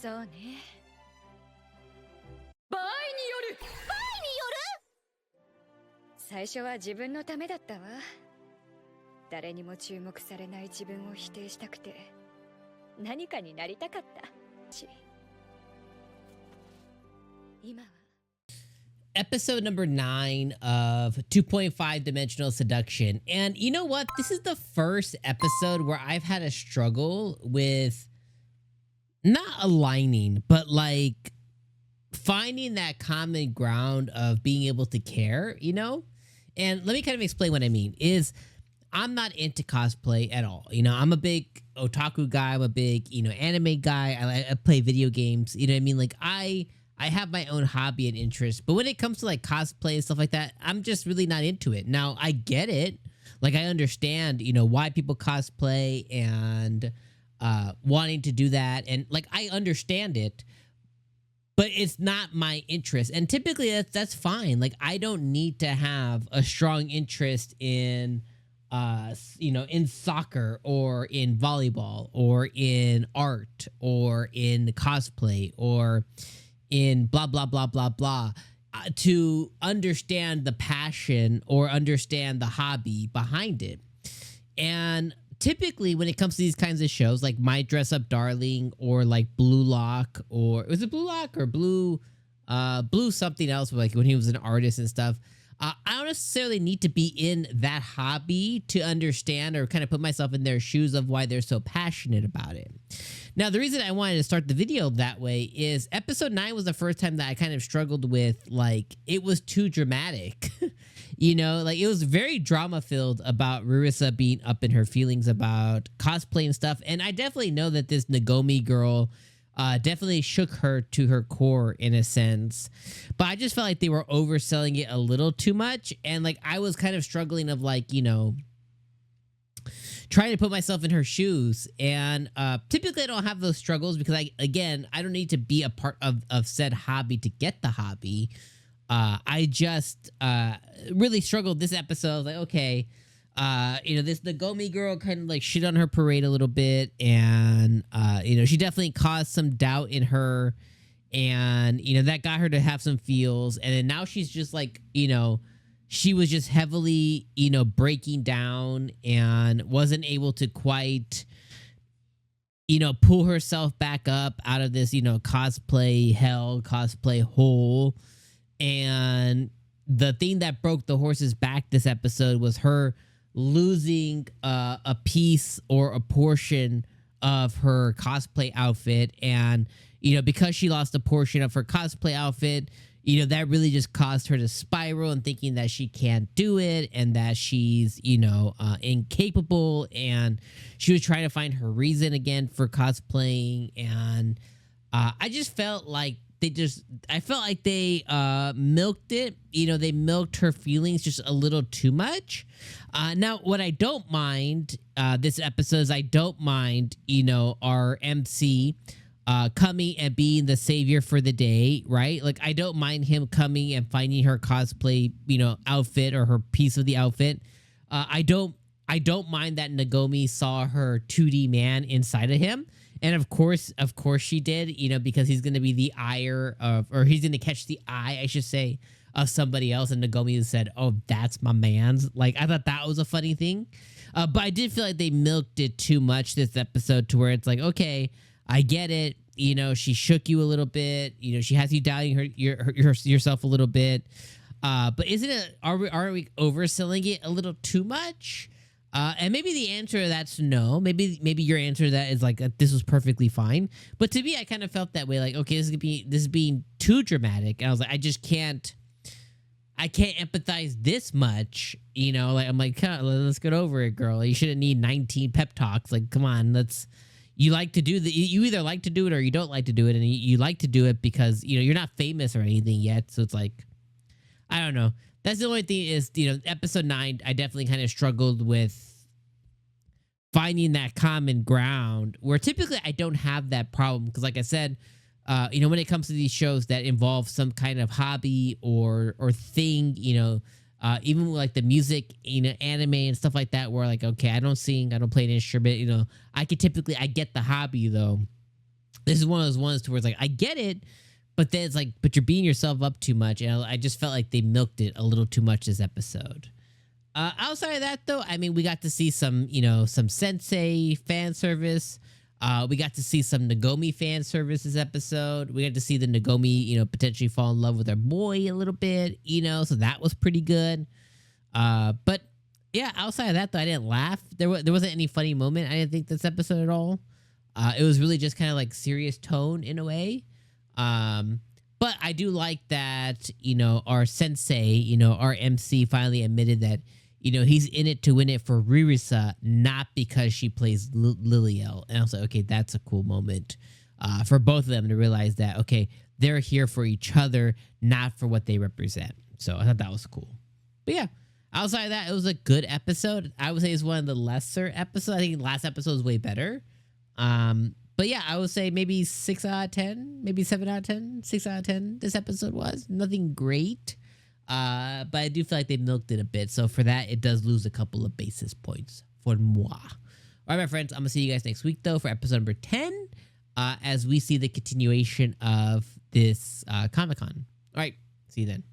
そうね。場合による。場合による。最初は自分のためだったわ。誰にも注目されない自分を否定したくて何かになりたかったし、今は Episode number 9 of 2.5 Dimensional Seduction. And you know what? This is the first episode where I've had a struggle with not aligning, but like finding that common ground of being able to care, you know? And let me kind of explain what I mean. Is I'm not into cosplay at all. You know, I'm a big otaku guy. I'm a big, anime guy. I play video games. You know what I mean? Like I have my own hobby and interest, but when it comes to like cosplay and stuff like that, I'm just really not into it. Now I get it. Like I understand, why people cosplay and wanting to do that. And like, I understand it, but it's not my interest. And typically that's fine. Like I don't need to have a strong interest in, in soccer or in volleyball or in art or in cosplay or in blah, blah, blah, blah, blah, to understand the passion or understand the hobby behind it. And typically when it comes to these kinds of shows, like My Dress Up Darling or like Blue Lock, or was it Blue Lock or Blue something else, like when he was an artist and stuff, I don't necessarily need to be in that hobby to understand or kind of put myself in their shoes of why they're so passionate about it. Now, the reason I wanted to start the video that way is episode 9 was the first time that I kind of struggled with, like, it was too dramatic. Like it was very drama filled about Ririsa being up in her feelings about cosplay and stuff. And I definitely know that this Nagomi girl definitely shook her to her core in a sense, but I just felt like they were overselling it a little too much. And like, I was kind of struggling of like, trying to put myself in her shoes. And typically I don't have those struggles because I don't need to be a part of said hobby to get the hobby. I just really struggled this episode. Like, okay, this Nagomi girl kind of like shit on her parade a little bit. And, she definitely caused some doubt in her. And, that got her to have some feels. And then now she's just like, she was just heavily, breaking down and wasn't able to quite, pull herself back up out of this, cosplay hell, cosplay hole. And the thing that broke the horse's back this episode was her losing a piece or a portion of her cosplay outfit. And, because she lost a portion of her cosplay outfit, that really just caused her to spiral and thinking that she can't do it and that she's, incapable. And she was trying to find her reason again for cosplaying. And I just felt like they milked it. They milked her feelings just a little too much. Now, what I don't mind this episode is I don't mind, our MC coming and being the savior for the day, right? Like, I don't mind him coming and finding her cosplay, outfit or her piece of the outfit. I don't mind that Nagomi saw her 2D man inside of him. And of course she did, because he's going to be the ire of, or he's going to catch the eye, I should say, of somebody else. And Nagomi said, "Oh, that's my man's." Like, I thought that was a funny thing. But I did feel like they milked it too much this episode to where it's like, okay, I get it. She shook you a little bit. She has you doubting yourself a little bit. But isn't it, are we overselling it a little too much? And maybe the answer to that's no. Maybe your answer to that is like, this was perfectly fine. But to me, I kind of felt that way. Like, okay, this is being too dramatic. And I was like, I can't empathize this much. Like, I'm like, let's get over it, girl. You shouldn't need 19 pep talks. Like, come on, you like to do you either like to do it or you don't like to do it. And you like to do it because, you're not famous or anything yet. So it's like, I don't know. That's the only thing is, episode 9, I definitely kind of struggled with finding that common ground where typically I don't have that problem. Because like I said, when it comes to these shows that involve some kind of hobby or thing, even like the music, anime and stuff like that, where like, okay, I don't sing, I don't play an instrument, I get the hobby though. This is one of those ones to where it's like, I get it, but then it's like, but you're beating yourself up too much. And I just felt like they milked it a little too much this episode. Outside of that, though, I mean, we got to see some, some Sensei fan service. We got to see some Nagomi fan service this episode. We got to see the Nagomi, potentially fall in love with our boy a little bit, so that was pretty good. But yeah, outside of that, though, I didn't laugh. There wasn't any funny moment, I didn't think, this episode at all. It was really just kind of like serious tone in a way. But I do like that, our sensei, our MC finally admitted that, he's in it to win it for Ririsa, not because she plays Liliel. And I was like, okay, that's a cool moment for both of them to realize that, okay, they're here for each other, not for what they represent. So I thought that was cool. But yeah, outside of that, it was a good episode. I would say it's one of the lesser episodes. I think last episode was way better. But yeah, I would say maybe 6 out of 10, maybe 7 out of 10, 6 out of 10. This episode was nothing great. But I do feel like they milked it a bit. So for that, it does lose a couple of basis points for moi. All right, my friends, I'm going to see you guys next week, though, for episode number 10, as we see the continuation of this Comic-Con. All right, see you then.